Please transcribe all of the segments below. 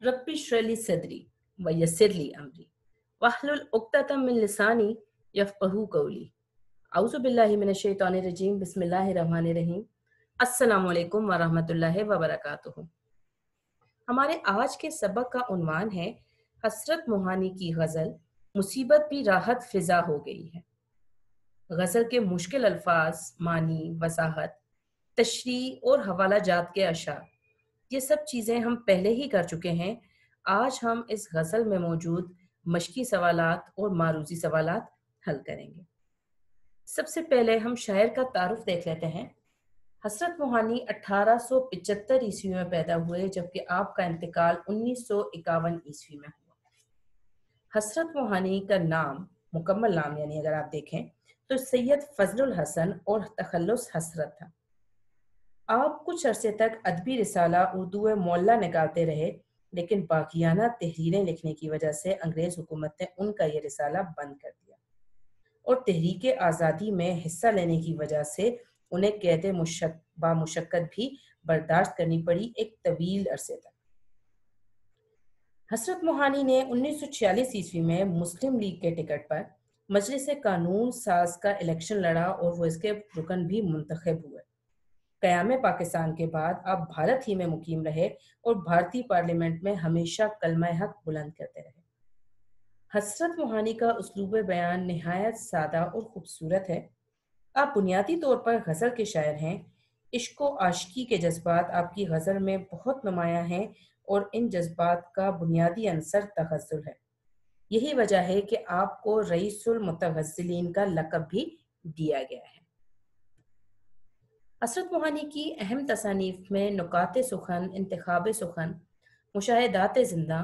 Rabbi इश्रह ली सदरी वयस्सिर ली अमरी वहलुल उक़्दतम मिन लिसानी यफ़क़हू क़ौली। औज़ु बिल्लाहि मिनश शैतानिर रजीम बिस्मिल्लाहिर रहमानिर रहीम। अस्सलामु अलैकुम व रहमतुल्लाहि व बरकातुहू। हमारे आज के सबक का उन्वान है हसरत मोहानी की गज़ल मुसीबत भी राहत फ़िज़ा हो गई है। गज़ल के मुश्किल अल्फाज, मानी, वसाहत, तशरीह और हवाला जात के अशार, ये सब चीज़ें हम पहले ही कर चुके हैं। आज हम इस गज़ल में मौजूद मशकी सवालात और मारूज़ी सवालात हल करेंगे। सबसे पहले हम शायर का तारुफ देख लेते हैं। हसरत मोहानी 1875 ईस्वी में पैदा हुए, जबकि आपका इंतकाल 1951 ईस्वी में हुआ। हसरत मोहानी का नाम, मुकम्मल नाम यानी अगर आप देखें तो सैयद फजलुल हसन और तखल्लुस हसरत था। आप कुछ अरसे तक अदबी रिसाला उर्दू मोल्ला निकालते रहे, लेकिन बाकियाना तहरीरें लिखने की वजह से अंग्रेज़ हुकूमत ने उनका ये रिसाला बंद कर दिया और तहरीक आज़ादी में हिस्सा लेने की वजह से उन्हें कैद बामुशक्कत भी बर्दाश्त करनी पड़ी एक तवील अरसे तक। हसरत मोहानी ने 1946 ईस्वी में मुस्लिम लीग के टिकट पर मजलिस कानून साज का इलेक्शन लड़ा और वो इसके रुकन भी मुंतखब हुए। क़याम पाकिस्तान के बाद आप भारत ही में मुकीम रहे और भारतीय पार्लियामेंट में हमेशा कलमा हक बुलंद करते रहे। हसरत मोहानी का उसलूब बयान निहायत सादा और ख़ूबसूरत है। आप बुनियादी तौर पर गज़ल के शायर हैं। इश्क व आशिकी के जज्बात आपकी गज़ल में बहुत नुमायाँ हैं और इन जज्बात का बुनियादी अंसर तग़ज़्ज़ुल है। यही वजह है कि आपको रईसुल मुतग़ज़्ज़िलीन का लक़ब भी दिया गया है। हसरत मोहानी की अहम तसानीफ़ में नुकात सुखन, इंतखाब सुखन, मुशाहिदात ज़िंदा,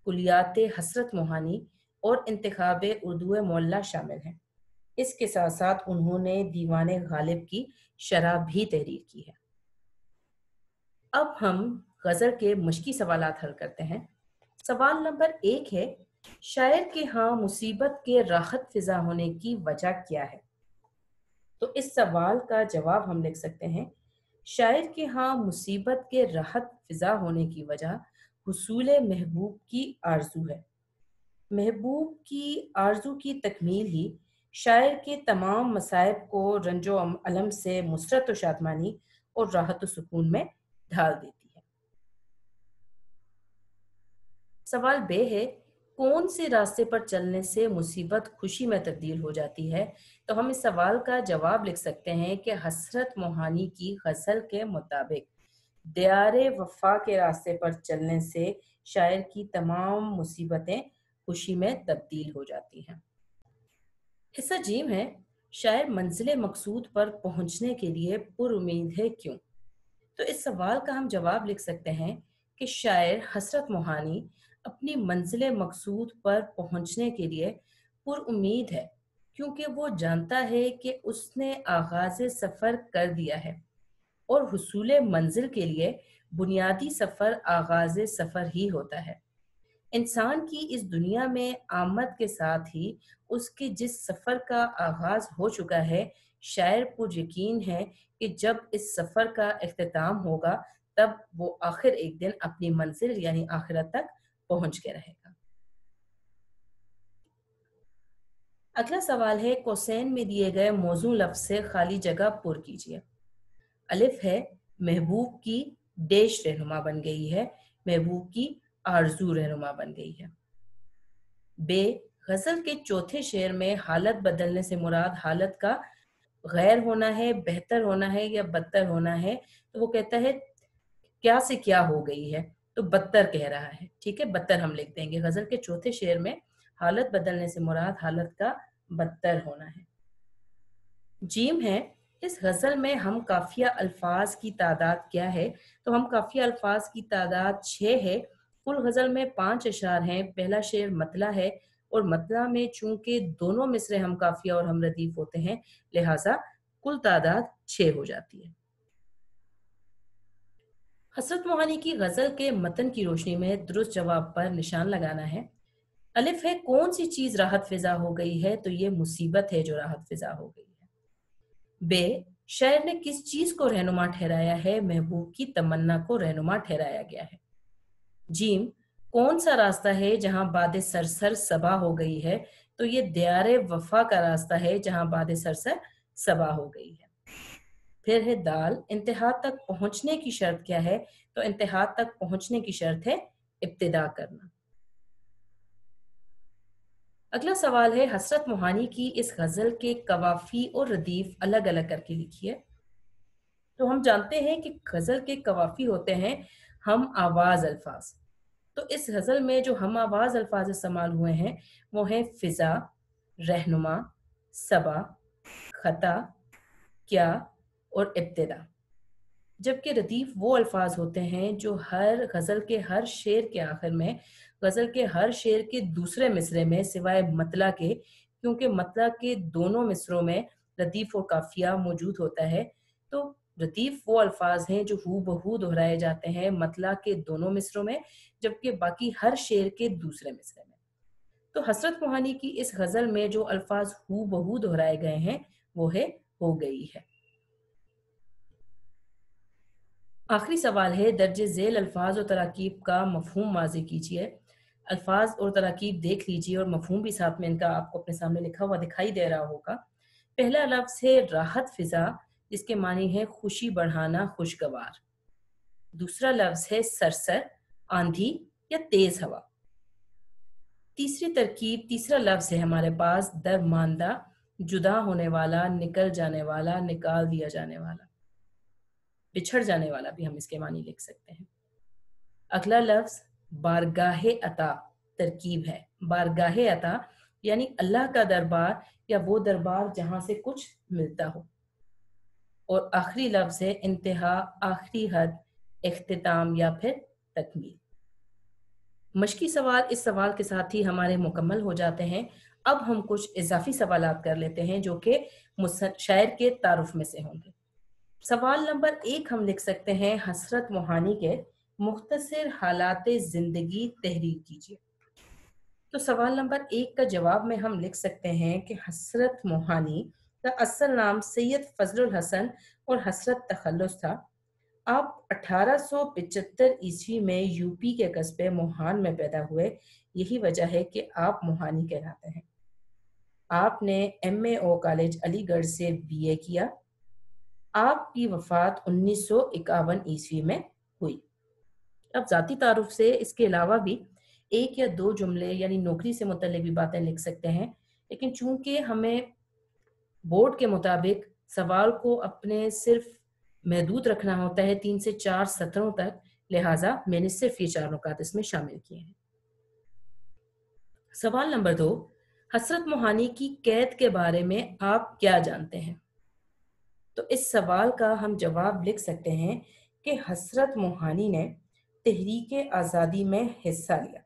कुलियात हसरत मोहानी और इंतखाब उर्दू मोल्ला शामिल हैं। इसके साथ साथ उन्होंने दीवान गालिब की शरह भी तहरीर की है। अब हम गज़ल के मुश्किल सवालात हल करते हैं। सवाल नंबर 1 है, शायर के यहाँ मुसीबत के राहत फ़िज़ा होने की वजह क्या है? तो इस सवाल का जवाब हम लिख सकते हैं, शायर के यहाँ मुसीबत के राहत फ़िज़ा होने की वजह हुसूल महबूब की आरज़ू है। महबूब की आरज़ू की तकमील ही शायर के तमाम मसाइब को रंजो अलम से मुसरत व शादमानी और राहत व सुकून में ढाल देती है। सवाल बे है, कौन से रास्ते पर चलने से मुसीबत खुशी में तब्दील हो जाती है? तो हम इस सवाल का जवाब लिख सकते हैं कि हसरत मोहानी की गज़ल के मुताबिक दियारे वफ़ा के रास्ते पर चलने से शायर की तमाम मुसीबतें खुशी में तब्दील हो जाती हैं। हिस्सा जीम है, शायर मंजिल मकसूद पर पहुंचने के लिए पुरुमीद है क्यों? तो इस सवाल का हम जवाब लिख सकते हैं कि शायर हसरत मोहानी अपनी मंजिल मकसूद पर पहुंचने के लिए पुरुमीद है, क्योंकि वो जानता है कि उसने आगाज़ सफ़र कर दिया है और हुसूल मंजिल के लिए बुनियादी सफ़र आगाज़ सफ़र ही होता है। इंसान की इस दुनिया में आमद के साथ ही उसके जिस सफ़र का आगाज़ हो चुका है, शायर पुर यकीन है कि जब इस सफ़र का इख्तिताम होगा तब वो आखिर एक दिन अपनी मंजिल यानी आखिरत तक पहुंच के रहेगा। अगला सवाल है, कोसैन में दिए गए मौजू लफ्ज़ से खाली जगह पुर कीजिए। अलिफ है, महबूब की डेश रहनुमा बन गई है, महबूब की आरजू रहनुमा बन गई है। बे, गज़ल के चौथे शेर में हालत बदलने से मुराद हालत का गैर होना है, बेहतर होना है या बदतर होना है? तो वो कहता है क्या से क्या हो गई है, तो बदतर कह रहा है। ठीक है, बदतर हम लिख देंगे। गज़ल के चौथे शेर में हालत बदलने से मुराद हालत का बदतर होना है। जीम है, इस गज़ल में हम काफ़िया अल्फाज की तादाद क्या है? तो हम काफ़िया अल्फाज की तादाद 6 है। कुल गज़ल में 5 अशार हैं। पहला शेर मतला है और मतला में चूंकि दोनों मिसरे हम काफ़िया और हम रदीफ होते हैं, लिहाजा कुल तादाद 6 हो जाती है। हसरत मोहानी की गज़ल के मतन की रोशनी में दुरुस्त जवाब पर निशान लगाना है। अलिफ है, कौन सी चीज़ राहत फ़िज़ा हो गई है? तो ये मुसीबत है जो राहत फ़िज़ा हो गई है। बे, शायर ने किस चीज को रहनुमा ठहराया है? महबूब की तमन्ना को रहनुमा ठहराया गया है। जीम, कौन सा रास्ता है जहां बादे सरसर सबा हो गई है? तो ये दियारे वफा का रास्ता है जहां बादे सरसर सबा हो गई है। फिर है दाल, इंतहा तक पहुंचने की शर्त क्या है? तो इंतहा तक पहुंचने की शर्त है इब्तिदा करना। अगला सवाल है, हसरत मोहानी की इस गजल के कवाफी और रदीफ अलग अलग करके लिखिए। तो हम जानते हैं कि गजल के कवाफी होते हैं हम आवाज अल्फाज। तो इस गजल में जो हम आवाज अल्फाज इस्तेमाल हुए हैं वो हैं फिजा, रहनुमा, सबा, खता, क्या और इब्तिदा। जबकि रदीफ वो अल्फाज होते हैं जो हर गज़ल के हर शेर के आखिर में, गज़ल के हर शेर के दूसरे मिसरे में सिवाय मतला के, क्योंकि मतला के दोनों मिसरों में लतीफ़ और काफिया मौजूद होता है, तो लतीफ़ वो अल्फाज हैं जो हू बहू दोहराए जाते हैं मतला के दोनों मिसरों में, जबकि बाकी हर शेर के दूसरे मिसरे में। तो हसरत मोहानी की इस गज़ल में जो अल्फाज हू बहू दोहराए गए हैं वो है हो गई है। आखिरी सवाल है, दर्जे झेल अल्फाज और तराकीब का मफहूम वाज़े कीजिए। अल्फाज और तराकीब देख लीजिए और मफहूम भी साथ में इनका आपको अपने सामने लिखा हुआ दिखाई दे रहा होगा। पहला लफ्ज़ है राहत फ़िज़ा, जिसके मानी है खुशी बढ़ाना, खुशगवार। दूसरा लफ्ज़ है सरसर, आंधी या तेज़ हवा। तीसरा लफ्ज़ है हमारे पास दरमांदा, जुदा होने वाला, निकल जाने वाला, निकाल दिया जाने वाला, बिछड़ जाने वाला भी हम इसके मानी लिख सकते हैं। अगला लफ्ज बारगाहे अता तरकीब है। बारगाहे अता यानी अल्लाह का दरबार या वो दरबार जहां से कुछ मिलता हो। और आखिरी लफ्ज है इंतहा, आखिरी हद, इख्तिताम या फिर तकमील। मशकी सवाल इस सवाल के साथ ही हमारे मुकम्मल हो जाते हैं। अब हम कुछ इजाफी सवालात कर लेते हैं जो कि शायर के तारुफ में से होंगे। सवाल नंबर 1 हम लिख सकते हैं, हसरत मोहानी के मुख्तसर हालाते ज़िंदगी तहरीर कीजिए। तो सवाल नंबर 1 का जवाब में हम लिख सकते हैं कि हसरत मोहानी का असल नाम सैयद फजलुल हसन और हसरत तखल्लुस था। आप 1875 ईस्वी में यूपी के कस्बे मोहान में पैदा हुए। यही वजह है कि आप मोहानी कहलाते हैं। आपने MAO कॉलेज अलीगढ़ से BA किया। आपकी वफात 1951 ईस्वी में हुई। अब ज़ाती तारुफ से इसके अलावा भी एक या दो जुमले यानी नौकरी से मुतल्लिक भी बातें लिख सकते हैं, लेकिन चूंकि हमें बोर्ड के मुताबिक सवाल को अपने सिर्फ महदूद रखना होता है 3 से 4 सत्रों तक, लिहाजा मैंने सिर्फ ये 4 नुकात इसमें शामिल किए हैं। सवाल नंबर 2, हसरत मोहानी की कैद के बारे में आप क्या जानते हैं? तो इस सवाल का हम जवाब लिख सकते हैं कि हसरत मोहानी ने तहरीक आज़ादी में हिस्सा लिया।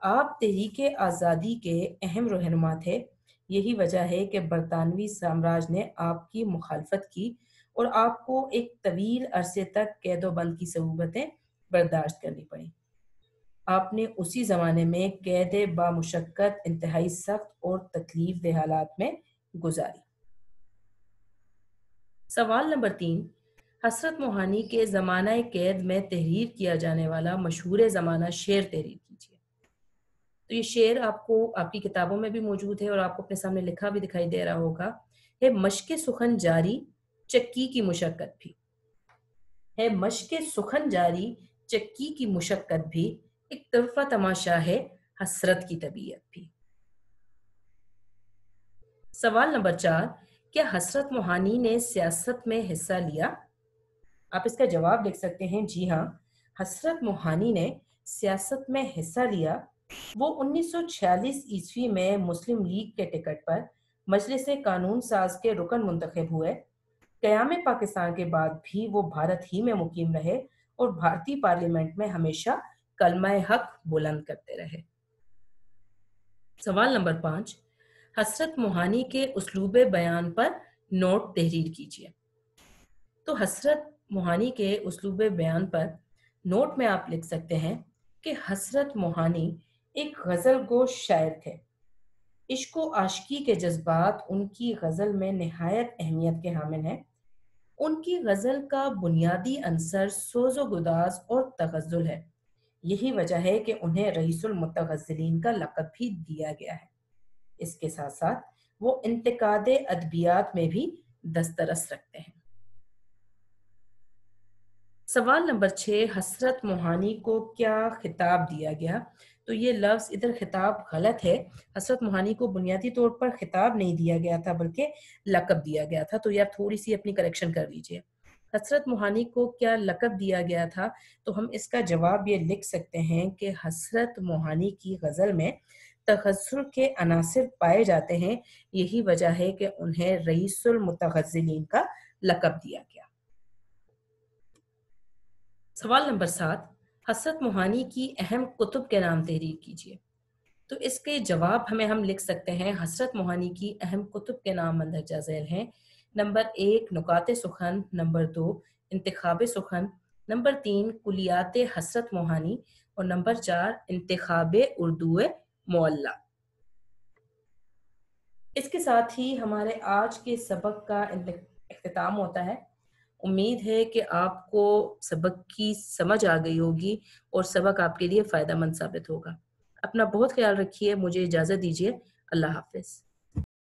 आप तहरीक आज़ादी के अहम रहनुमा थे। यही वजह है कि बरतानवी साम्राज्य ने आपकी मुखालफत की और आपको एक तवील अरसे तक कैदोबंद की सहूबतें बर्दाश्त करनी पड़ी। आपने उसी ज़माने में कैद बामुशक्कत इंतहाई सख्त और तकलीफ दह हालात में गुजारी। सवाल नंबर 3, हसरत मोहानी के ज़माना कैद में तहरीर किया जाने वाला मशहूर ज़माना शेर तहरीर कीजिए। तो ये शेर आपको आपकी किताबों में भी मौजूद है और आपको अपने सामने लिखा भी दिखाई दे रहा होगा। है मश्क सुखन जारी, चक्की की मुशक्कत भी। है मश्क सुखन जारी, चक्की की मुशक्कत भी, एक तरफा तमाशा है हसरत की तबीयत भी। सवाल नंबर 4, क्या हसरत मोहानी ने सियासत में हिस्सा लिया? आप इसका जवाब लिख सकते हैं, जी हाँ, हसरत मोहानी ने सियासत में हिस्सा लिया। वो 1946 ईस्वी में मुस्लिम लीग के टिकट पर मजलिस कानून साज के रुकन मुंतखब हुए। क़याम पाकिस्तान के बाद भी वो भारत ही में मुकीम रहे और भारतीय पार्लियामेंट में हमेशा कलमा हक बुलंद करते रहे। सवाल नंबर 5, हसरत मोहानी के उसलूब बयान पर नोट तहरीर कीजिए। तो हसरत मोहानी के उसलूब बयान पर नोट में आप लिख सकते हैं कि हसरत मोहानी एक गज़ल गो शायर थे। इश्क व आशिकी के जज्बात उनकी गज़ल में निहायत अहमियत के हामिल हैं। उनकी गज़ल का बुनियादी अंसर सोज़ो गुदाज और तगज़्ज़ुल है। यही वजह है कि उन्हें रईसुल मुतगज़्ज़िलीन का लक़ब भी दिया गया है। इसके साथ साथ वो इंतकादे अदबियात में भी दस्तरस रखते हैं। सवाल नंबर 6, हसरत मोहानी को क्या खिताब दिया गया? तो ये लफ्ज़ इधर खिताब गलत है। हसरत मोहानी को बुनियादी तौर पर खिताब नहीं दिया गया था बल्कि लक़ब दिया गया था। तो यार थोड़ी सी अपनी करेक्शन कर लीजिए। हसरत मोहानी को क्या लक़ब दिया गया था? तो हम इसका जवाब ये लिख सकते हैं कि हसरत मोहानी की गज़ल में तगज़्ज़ुल के अनासिर पाए जाते हैं। यही वजह है कि उन्हें रईसुल मुतगज़्ज़िलीन का लक़ब दिया गया। सवाल नंबर 7, हसरत मोहानी की अहम कुतुब के नाम तहरीर कीजिए। तो इसके जवाब हम लिख सकते हैं, हसरत मोहानी की अहम कुतुब के नाम मंदरजा झैल हैं। नंबर 1 नुकात सुखन, नंबर 2 इंतखाब सुखन, नंबर 3 कुलियात हसरत मोहानी और नंबर 4 इंतखाब उर्दू मुअल्ला। इसके साथ ही हमारे आज के सबक का इख्तिताम होता है। उम्मीद है कि आपको सबक की समझ आ गई होगी और सबक आपके लिए फ़ायदेमंद साबित होगा। अपना बहुत ख्याल रखिए, मुझे इजाज़त दीजिए। अल्लाह हाफ़िज़।